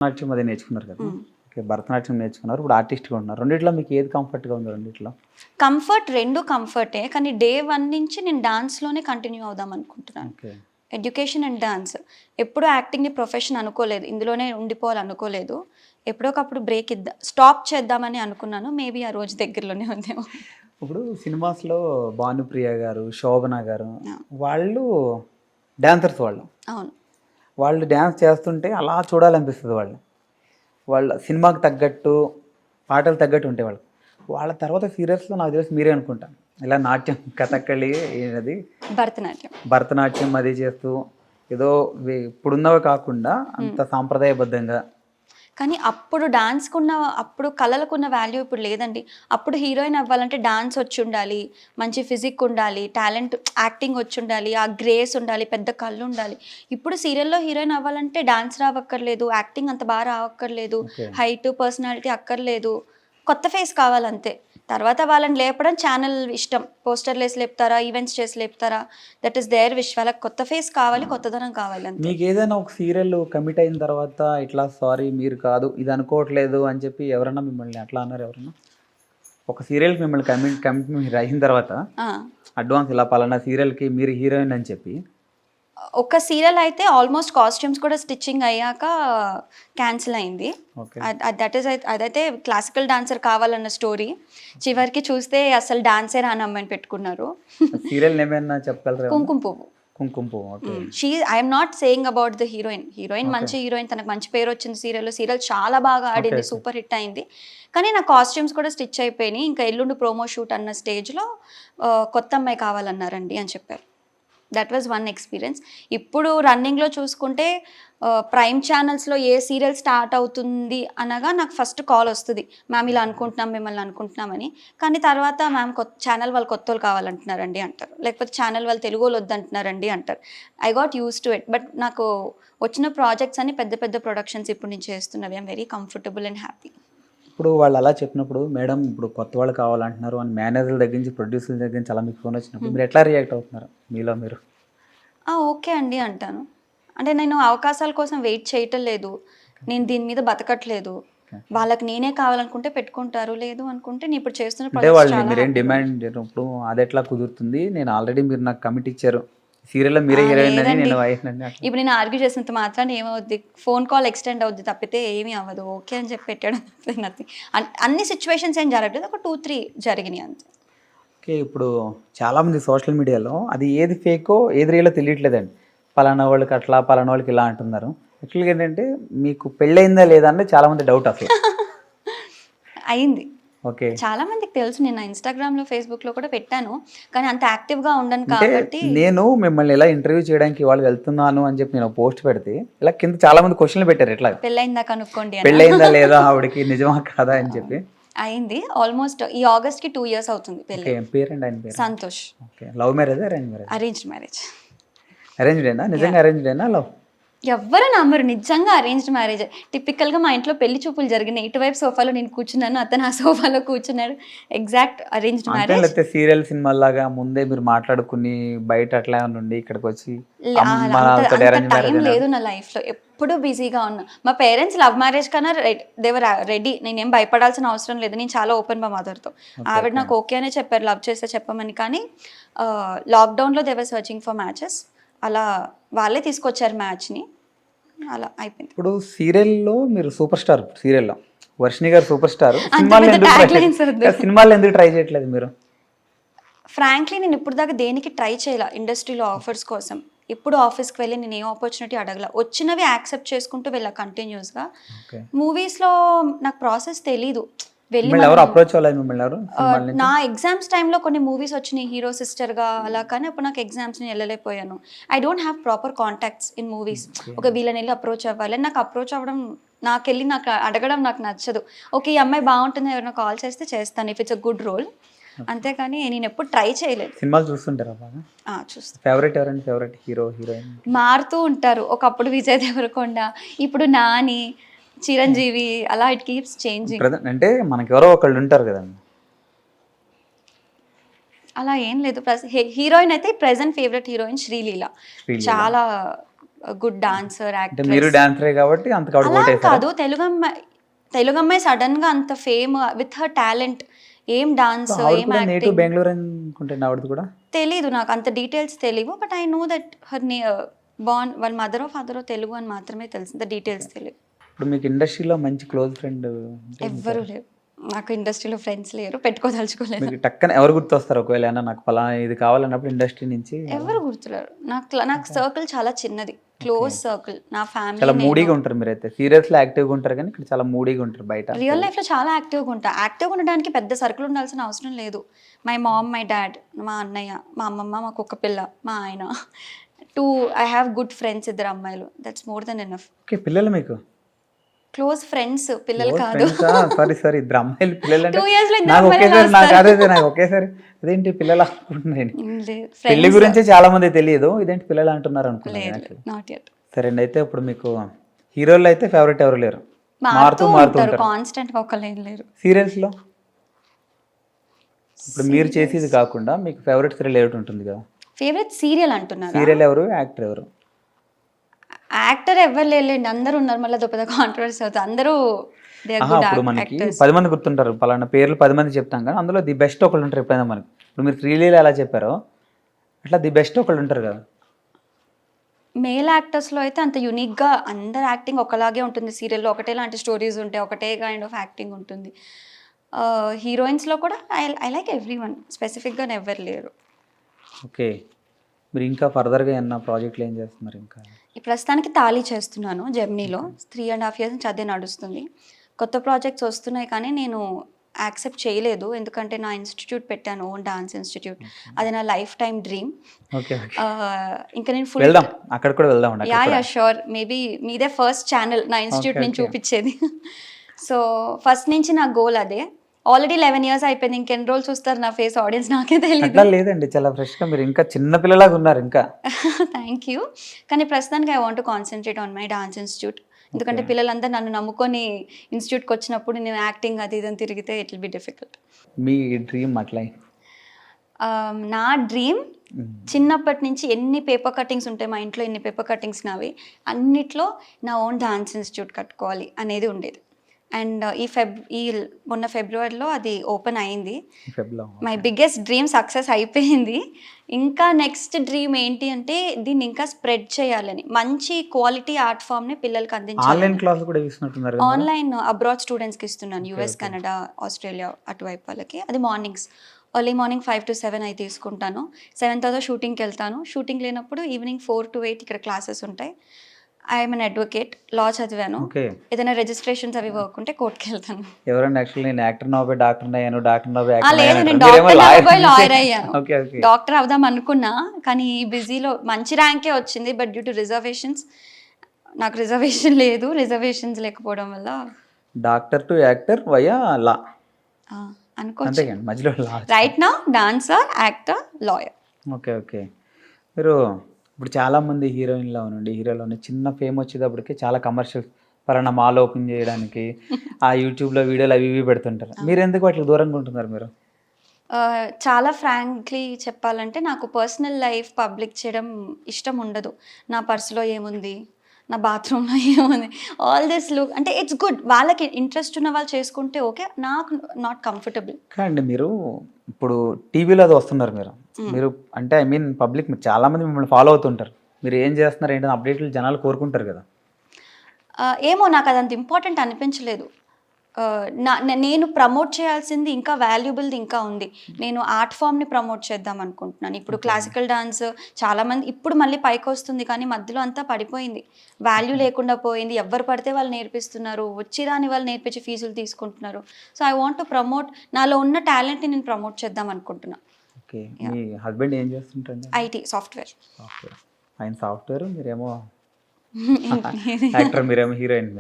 నాట్యం అది నేర్చుకున్నారు కదా. ఓకే, భరతనాట్యం నేర్చుకున్నారు, ఇప్పుడు ఆర్టిస్ట్గా ఉన్నారు. రెండిట్లో మీకు ఏది కంఫర్ట్గా ఉంది రెండిట్లో? రెండు కంఫర్టే, కానీ డే 1 నుంచి నేను డాన్స్లోనే కంటిన్యూ అవుదాం అనుకుంటున్నాను. ఓకే. Education and dance. ఎప్పుడూ యాక్టింగ్ని ప్రొఫెషన్ అనుకోలేదు, ఇందులోనే ఉండిపోవాలనుకోలేదు. ఎప్పుడోకప్పుడు బ్రేక్ స్టాప్ చేద్దామని అనుకున్నాను. మేబీ ఆ రోజు దగ్గరలోనే ఉందేమో. ఇప్పుడు సినిమాస్లో భానుప్రియ గారు, శోభన గారు ఆ, వాళ్ళు డాన్సర్స్ వాళ్ళు. అవును. వాళ్ళు డ్యాన్స్ చేస్తుంటే అలా చూడాలనిపిస్తుంది వాళ్ళు. వాళ్ళ సినిమాకి తగ్గట్టు, పాటలు తగ్గట్టు ఉంటాయి వాళ్ళు. వాళ్ళ తర్వాత సీరియల్స్లో నాకు తెలిసి మీరే అనుకుంటా ఇలా నాట్యం, కథక్కళి, ఏది భరతనాట్యం. భరతనాట్యం అది చేస్తూ ఏదో ఇప్పుడున్నవి కాకుండా అంత సాంప్రదాయబద్ధంగా. కానీ అప్పుడు కళలకున్న వాల్యూ ఇప్పుడు లేదండి. అప్పుడు హీరోయిన్ అవ్వాలంటే డాన్స్ వచ్చి ఉండాలి, మంచి ఫిజిక్ ఉండాలి, టాలెంట్ యాక్టింగ్ వచ్చి ఉండాలి, ఆ గ్రేస్ ఉండాలి, పెద్ద కళ్ళు ఉండాలి. ఇప్పుడు సీరియల్లో హీరోయిన్ అవ్వాలంటే డాన్స్ రావక్కర్లేదు, యాక్టింగ్ అంత బాగా రావక్కర్లేదు, ఓకే. హైట్ పర్సనాలిటీ అక్కర్లేదు, కొత్త ఫేస్ కావాలంతే. తర్వాత వాళ్ళని లేపడం ఛానల్ ఇష్టం. పోస్టర్లు వేసి లేపుతారా, ఈవెంట్స్ చేసి లేపుతారా, దట్ ఈస్ దేర్ విష్. వాళ్ళకి కొత్త ఫేస్ కావాలి, కొత్తదనం కావాలి అంతే. మీకు ఏదైనా ఒక సీరియల్ కమిట్ అయిన తర్వాత ఇట్లా సారీ మీరు కాదు ఇది అనుకోవట్లేదు అని చెప్పి ఎవరన్నా మిమ్మల్ని అట్లా అన్నారు ఎవరన్నా? ఒక సీరియల్కి మిమ్మల్ని కమిట్ మీరు అయిన తర్వాత ఆ. అడ్వాన్స్ ఇలా పలానా సీరియల్కి మీరు హీరోయిన్ అని చెప్పి. ఒక సీరియల్ అయితే ఆల్మోస్ట్ కాస్ట్యూమ్స్ కూడా స్టిచ్చింగ్ అయ్యాక క్యాన్సిల్ అయింది. ఓకే. అదైతే క్లాసికల్ డాన్సర్ కావాలన్న స్టోరీ. చివరికి చూస్తే అసలు డాన్సే రాని అమ్మాయిని పెట్టుకున్నారు. సీరియల్ ఏమైనా చెప్పగలరా? కుంకుమ పువ్వు. కుంకుమ పువ్వు. Okay. I'm not saying about the heroine మంచి హీరోయిన్, తనకు మంచి పేరు వచ్చింది సీరియల్ చాలా బాగా ఆడింది, సూపర్ హిట్ అయింది. కానీ నా కాస్ట్యూమ్స్ కూడా స్టిచ్ అయిపోయినాయి. ఇంకా ఎల్లుండి ప్రోమో షూట్ అన్న స్టేజ్లో కొత్త అమ్మాయి కావాలన్నారండి అని చెప్పారు. That was one experience. ఇప్పుడు రన్నింగ్లో చూసుకుంటే ప్రైమ్ ఛానల్స్లో ఏ సీరియల్ స్టార్ట్ అవుతుంది అనగా నాకు ఫస్ట్ కాల్ వస్తుంది, మ్యామ్ ఇలా అనుకుంటున్నాం, మిమ్మల్ని అనుకుంటున్నామని. కానీ తర్వాత మ్యామ్ ఛానల్ వాళ్ళు కొత్త వాళ్ళు కావాలంటున్నారండి అంటారు, లేకపోతే ఛానల్ వాళ్ళు తెలుగు వాళ్ళు వద్దంటున్నారండి అంటారు. I got use to it. But నాకు వచ్చిన ప్రాజెక్ట్స్ అన్ని పెద్ద పెద్ద ప్రొడక్షన్స్ ఇప్పుడు నేను చేస్తున్నవి. I'm very comfortable and happy. ఇప్పుడు వాళ్ళు అలా చెప్పినప్పుడు మేడం ఇప్పుడు కొత్త వాళ్ళు కావాలంటున్నారు అని మేనేజర్ల దగ్గర నుంచి, ప్రొడ్యూసర్ల దగ్గర నుంచి అలా మీకు ఫోన్ వచ్చినప్పుడు మీరు ఎట్లా రియాక్ట్ అవుతున్నారు మీలో మీరు? ఓకే అండి అంటాను. అంటే నేను అవకాశాల కోసం వెయిట్ చేయటం లేదు, నేను దీని మీద బతకట్లేదు. వాళ్ళకి నేనే కావాలనుకుంటే పెట్టుకుంటారు, లేదు అనుకుంటే నేను ఇప్పుడు చేస్తున్న అంటే projects వాళ్ళు చాలా మీరేం happy గా డిమాండ్ ఇప్పుడు అది ఎట్లా కుదురుతుంది, నేను ఆల్రెడీ మీరు నాకు కమిట్ ఇచ్చారు సీరియల్లో మీరే ఆ, హీరోయిన్ అని, లేదండి. నేను వైఫ్ అని అట్లా. ఇప్పుడు నేను ఆర్గ్యూ చేసినంత మాత్రాన్ని ఏమవుద్ది, ఫోన్ కాల్ ఎక్స్టెండ్ అవుద్ది తప్పితే ఏమీ అవ్వదు. ఓకే అని చెప్పి పెట్టడం నథింగ్. అన్ని సిచ్యువేషన్స్ ఏం జరగలేదు, ఒక 2-3 జరిగినాయి అంతే. ఓకే. ఇప్పుడు చాలామంది సోషల్ మీడియాలో అది ఏది ఫేకో ఏది రియలో తెలియట్లేదండి. పలానా వాళ్ళకి అట్లా, పలానా వాళ్ళకి ఇలా అంటున్నారు. యాక్చువల్గా ఏంటంటే మీకు పెళ్ళయిందా లేదా అంటే చాలామంది డౌట్ అసలు. అయింది. ఓకే. చాలా మందికి తెలుసు, నేను ఇన్స్టాగ్రామ్లో ఫేస్బుక్లో కూడా పెట్టాను, కానీ అంత యాక్టివ్గా ఉండను అంటే కాబట్టి. నేను మిమ్మల్ని ఇలా ఇంటర్వ్యూ చేయడానికి వాళ్ళు వెళ్తున్నాను అని చెప్పి నేను పోస్ట్ పెడితే ఇలా కింద చాలా మంది క్వశ్చన్లు పెట్టారు, ఎట్లా పెళ్ళయిందా కనుక్కోండి అని. పెళ్ళయిందా లేదా ఆవిడకి, నిజమా కాదా అని చెప్పి. అయింది. ఆల్మోస్ట్ ఈ ఆగస్ట్కి 2 years అవుతుంది పెళ్ళి. ఓకే. పేరెంట్ ఆయన పేరు? Santosh. Okay. Love marriage arrange marriage? Arranged marriage. అరేంజ్డేనా? నిజంగా అరేంజ్డేనా లవ్? ఎవ్వరు నమ్మరు, నిజంగా అరేంజ్డ్ మ్యారేజ్. టిపికల్గా మా ఇంట్లో పెళ్లి చూపులు జరిగినాయి. ఇటువైపు సోఫాలో నేను కూర్చున్నాను, అతను ఆ సోఫాలో కూర్చున్నాడు. ఎగ్జాక్ట్ అరేంజ్డ్ అంటే మ్యారేజ్. లేకపోతే సీరియల్ సినిమాలాగా ముందే మీరు మాట్లాడుకుని బయట అట్లా నుండి ఇక్కడికి వచ్చి అంత అరేంజ్ టైం మ్యారేజ్? లేదు నా లైఫ్లో, ఎప్పుడు బిజీగా ఉన్నా. మా పేరెంట్స్ లవ్ మ్యారేజ్ కన్నా దేవర్ రెడీ, నేనేం భయపడాల్సిన అవసరం లేదు, నేను చాలా ఓపెన్ మా మదర్తో. ఆవిడ నాకు ఓకే అనే చెప్పారు, లవ్ చేస్తే చెప్పమని. కానీ లాక్డౌన్లో దేవర్ సర్చింగ్ ఫర్ మ్యాచెస్, అలా వాళ్ళే తీసుకొచ్చారు మ్యాచ్ని, అలా అయిపోయింది. ఇప్పుడు సీరియల్లో మీరు సూపర్ స్టార్, సీరియల్లో వర్షిణి గారు సూపర్ స్టార్. పెద్ద సినిమాలు ఎందుకు ట్రై చేయట్లేదు మీరు? ఫ్రాంక్లీ నేను ఇప్పుడు దాకా దేనికి ట్రై చేయాల ఇండస్ట్రీలో ఆఫర్స్ కోసం. ఇప్పుడు ఆఫీస్కి వెళ్ళి నేను ఏ ఆపర్చునిటీ అడగల, వచ్చినవి యాక్సెప్ట్ చేసుకుంటూ వెళ్ళా కంటిన్యూస్గా. ఓకే. మూవీస్లో నాకు ప్రాసెస్ తెలీదు, వెళ్ళి మిమ్మల్ని ఎవరు అప్రోచ్ అవ్వలేదు మిమ్మల్ని ఎవరు సినిమాల నుంచి? నా ఎగ్జామ్స్ టైంలో కొన్ని మూవీస్ వచ్చినాయి హీరో సిస్టర్గా అలా, కానీ అప్పుడు నాకు ఎగ్జామ్స్ నేను వెళ్ళలేకపోయాను. I don't have proper contacts in movies. ఒక వీళ్ళని వెళ్ళి అప్రోచ్ అవ్వాలి, నాకు అప్రోచ్ అవ్వడం, నాకు అడగడం నాకు నచ్చదు. ఓకే ఈ అమ్మాయి బాగుంటుంది, ఎవరైనా కాల్ చేస్తే చేస్తాను, if it's a good role. అంతేకాని నేను ఎప్పుడు ట్రై చేయలేదు. సినిమాలు చూస్తుంటారా బాగా? చూస్తాను. ఫేవరెట్ ఎవరండి, ఫేవరెట్ హీరో హీరోయిన్? మారుతూ ఉంటారు, ఒకప్పుడు విజయ్ దేవరకొండ, ఇప్పుడు నాని, చిరంజీవి, అలా ఇట్ కీప్స్ చేంజింగ్. అంటే మనకి ఎవరో ఒకళ్ళు ఉంటారు కదండి. అలా ఏం లేదు. హీరోయిన్ అయితే ప్రెసెంట్ ఫేవరెట్ హీరోయిన్ శ్రీలీల. చాలా గుడ్ డాన్సర్, అంటే మీరు యాక్ట్రెస్ డాన్సరే కాబట్టి అంత కాడు అలా కొట్టేశారా? కాదు. తెలుగు అమ్మాయి సడన్ గా అంత ఫేమ్ విత్ హర్ టాలెంట్, ఏం డాన్స్ ఆవిడ ఏం కూడా నేటివ్ యాక్టింగ్ బెంగళూరు అనుకుంటాను ఆవిడది కూడా. తెలీదు, నాకు అంత డీటెయిల్స్ తెలియవు. But I know that her వాళ్ళ మదరో ఫాదరో తెలుగు అని మాత్రమే తెలుసు, ద డీటెయిల్స్ తెలియదు. ఇప్పుడు మీకు ఇండస్ట్రీలో మంచి క్లోజ్ ఫ్రెండ్ ఎవ్వరూ లేరు నాకు, ఇండస్ట్రీలో ఫ్రెండ్స్ లేరు, పెట్టుకోదలుచుకోలేదు. మీకు టక్కన ఎవరు గుర్తొస్తారు ఒకవేళ ఏమన్నా నాకు ఫలానా ఇది కావాలన్నప్పుడు ఇండస్ట్రీ నుంచి? ఎవరు గుర్తులేరు నాకు సర్కిల్ చాలా చిన్నది, క్లోజ్ సర్కిల్. నా చాలా ఫ్యామిలీ, మూడీగా ఉంటారు మీరైతే. సీరియస్ లో యాక్టివ్గా ఉంటారు కానీ ఇక్కడ చాలా మూడీగా ఉంటారు బయట. రియల్ లైఫ్లో చాలా యాక్టివ్గా ఉంటా. యాక్టివ్గా ఉండడానికి పెద్ద సర్కిల్ ఉండాల్సిన అవసరం లేదు. మై మామ్, మై డాడ్, మా అన్నయ్య, మా అమ్మమ్మ, మా కుక్క పిల్ల, మా ఆయన, ఐ హ్యావ్ గుడ్ ఫ్రెండ్స్, 2 అమ్మాయిలు, that's more than enough. Okay, పిల్లలు మీకు? క్లోజ్ ఫ్రెండ్స్, పిల్లలు కాదు. సారీ 2 అమ్మాయిలు పిల్లలు అంటే 2 years లో 2 నాకు అమ్మాయిలు ఒకేసారి నాకు నాకు ఒకేసారి అదేంటి పిల్లలు అనుకుంటున్నాను. లేదు, పెళ్లి గురించి చాలా మంది తెలియదు, ఇదేంటి పిల్లలు అంటున్నారు అనుకున్నాను. Not yet. సరే అండి, అయితే ఇప్పుడు మీకు హీరోల్లో అయితే ఫేవరెట్ ఎవరు లేరు? మారుతూ ఉంటారు కాన్స్టెంట్ గా, ఒకళ్ళు ఏం లేరు. సీరియల్స్ లో ఇప్పుడు మీరు చేసేది కాకుండా మీకు ఫేవరెట్ సీరియల్ ఏమిటి ఉంటుంది కదా? ఫేవరెట్ సీరియల్ అంటున్నారు. సీరియల్ ఎవరు, యాక్టర్ ఎవరు? యాక్టర్ ఎవరు లేరండి, అందరూ ఉన్నారు. మళ్ళీ పెద్ద కాంట్రవర్సీ అవుతుంది. అందరూ they are good ఇప్పుడు మనకి actors. 10 మంది గుర్తుంటారు, పలానా పేర్లు 10 మంది చెప్తాం కానీ అందులో ది బెస్ట్ ఒకళ్ళు ఉంటారు ఎప్పుడైనా మనకి. ఇప్పుడు మీరు శ్రీలీల ఎలా చెప్పారో అట్లా ది బెస్ట్ ఒకళ్ళు ఉంటారు కదా. మేల్ యాక్టర్స్లో అయితే అంత యూనిక్గా అందరు యాక్టింగ్ ఒకలాగే ఉంటుంది. సీరియల్లో ఒకటే లాంటి స్టోరీస్ ఉంటాయి, ఒకటే కైండ్ ఆఫ్ యాక్టింగ్ ఉంటుంది. హీరోయిన్స్లో కూడా ఐ లైక్ ఎవ్రీ వన్, స్పెసిఫిక్గా ఎవరు లేరు. ఓకే, మీరు ఇంకా ఫర్దర్గా ఏమన్నా ప్రాజెక్టులు ఏం చేస్తున్నారు ఇంకా? ఈ ప్రస్తుతానికి తాళి చేస్తున్నాను జెమినీలో, 3.5 years నుంచి అదే నడుస్తుంది. కొత్త ప్రాజెక్ట్స్ వస్తున్నాయి కానీ నేను యాక్సెప్ట్ చేయలేదు, ఎందుకంటే నా ఇన్స్టిట్యూట్ పెట్టాను, ఓన్ డాన్స్ ఇన్స్టిట్యూట్. అది నా లైఫ్ టైం డ్రీమ్. ఓకే, ఇంకా నేను ఫుల్ వెళ్దాం, అక్కడ కూడా వెళ్దాం. యా షూర్, మేబీ మీదే ఫస్ట్ ఛానల్ నా ఇన్స్టిట్యూట్ నేను చూపించేది. సో ఫస్ట్ నుంచి నా గోల్ అదే. ఆల్రెడీ 11 years అయిపోయింది, ఇంకెన్ని రోజులు చూస్తారు నా ఫేస్ ఆడియన్స్ నాకే తెలియదు. అట్లా లేదండి, చాలా ఫ్రెష్గా మీరు ఇంకా చిన్న పిల్లలాగా ఉన్నారు ఇంకా. Thank you. కానీ ప్రస్తుతానికి I want concentrate on my dance institute, ఎందుకంటే పిల్లలందరూ నన్ను నమ్ముకొని ఇన్స్టిట్యూట్కి వచ్చినప్పుడు నేను యాక్టింగ్ అది ఇదని తిరిగితే it will be difficult. Me dream అట్లా? నా డ్రీమ్ చిన్నప్పటి నుంచి ఎన్ని పేపర్ కటింగ్స్ ఉంటాయి మా ఇంట్లో, ఎన్ని పేపర్ కటింగ్స్ నావి, అన్నిట్లో నా ఓన్ డాన్స్ ఇన్స్టిట్యూట్ కట్టుకోవాలి అనేది ఉండేది. అండ్ మొన్న ఫిబ్రవరిలో అది ఓపెన్ అయింది. మై బిగ్గెస్ట్ డ్రీమ్ సక్సెస్ అయిపోయింది. ఇంకా నెక్స్ట్ డ్రీమ్ ఏంటి అంటే దీన్ని ఇంకా స్ప్రెడ్ చేయాలని, మంచి క్వాలిటీ ఆర్ట్ ఫామ్ని పిల్లలకి అందించాలి. ఆన్లైన్ క్లాస్ కూడా ఇస్తున్నారు? ఆన్లైన్ అబ్రాడ్ స్టూడెంట్స్కి ఇస్తున్నాను, యూఎస్, కెనడా, ఆస్ట్రేలియా అటువైపు వాళ్ళకి. అది మార్నింగ్స్, ఎర్లీ మార్నింగ్ 5 to 7 అయి తీసుకుంటాను. 7 తర్వాత షూటింగ్కి వెళ్తాను. షూటింగ్ లేనప్పుడు ఈవినింగ్ 4 to 8 ఇక్కడ క్లాసెస్ ఉంటాయి. ఐఎమ్ అన్ అడ్వకేట్, లా చదివాను. ఏదైనా రిజిస్ట్రేషన్స్ అవి వర్క్ ఉంటే కోర్టుకి వెళ్తాను. ఎవరండి యాక్చువల్లీ నేను యాక్టర్ నవ్వే డాక్టర్ అయ్యాను, డాక్టర్ నవ్వే లేదు, నేను డాక్టర్ లాయర్ అయ్యాను. డాక్టర్ అవుదాం అనుకున్నా కానీ ఈ బిజీలో మంచి ర్యాంకే వచ్చింది, బట్ డ్యూ టు రిజర్వేషన్స్ నాకు రిజర్వేషన్ లేదు. రిజర్వేషన్స్ లేకపోవడం వల్ల డాక్టర్ టు యాక్టర్ వయా లా అనుకోవచ్చు. మధ్యలో right now dancer, actor, lawyer. Okay okay. మీరు ఇప్పుడు చాలామంది హీరోయిన్లో ఉండి హీరోలోని చిన్న ఫేమ్ వచ్చేటప్పటికి చాలా కమర్షియల్స్ పలానా మాల్ ఓపెన్ చేయడానికి ఆ యూట్యూబ్లో వీడియోలు అవి ఇవి పెడుతుంటారు. మీరు ఎందుకు వాటికి దూరంగా ఉంటున్నారు? మీరు చాలా ఫ్రాంక్లీ చెప్పాలంటే నాకు పర్సనల్ లైఫ్ పబ్లిక్ చేయడం ఇష్టం ఉండదు. నా పర్సులో ఏముంది, నా బాత్రూంలో ఏముంది, ఆల్ దిస్ లుక్ అంటే ఇట్స్ గుడ్. వాళ్ళకి ఇంట్రెస్ట్ ఉన్న వాళ్ళు చేసుకుంటే ఓకే, నాకు నాట్ కంఫర్టబుల్. కానీ మీరు ఇప్పుడు టీవీలో అది వస్తున్నారు మీరు అంటే ఐ మీన్ పబ్లిక్ మీరు చాలామంది మిమ్మల్ని ఫాలో అవుతుంటారు, మీరు ఏం చేస్తున్నారు ఏంటంటే అప్డేట్లు జనాలు కోరుకుంటారు కదా. ఏమో నాకు అదంత ఇంపార్టెంట్ అనిపించలేదు. నేను ప్రమోట్ చేయాల్సింది ఇంకా వాల్యుబుల్ది ఇంకా ఉంది. నేను ఆర్ట్ ఫామ్ని ప్రమోట్ చేద్దాం అనుకుంటున్నాను. ఇప్పుడు క్లాసికల్ డాన్స్ చాలామంది ఇప్పుడు మళ్ళీ పైకి వస్తుంది కానీ మధ్యలో అంతా పడిపోయింది, వాల్యూ లేకుండా పోయింది. ఎవరు పడితే వాళ్ళు నేర్పిస్తున్నారు, వచ్చి రాని వాళ్ళు నేర్పించి ఫీజులు తీసుకుంటున్నారు. So I want to promote, నాలో ఉన్న టాలెంట్ని నేను ప్రమోట్ చేద్దాం అనుకుంటున్నాను. ఓకే, మీ హస్బెండ్ ఏం చేస్తుంటారు? IT software. ఆయన సాఫ్ట్వేర్, మీరేమో యాక్టర్, మీరేమో హీరోయిన్.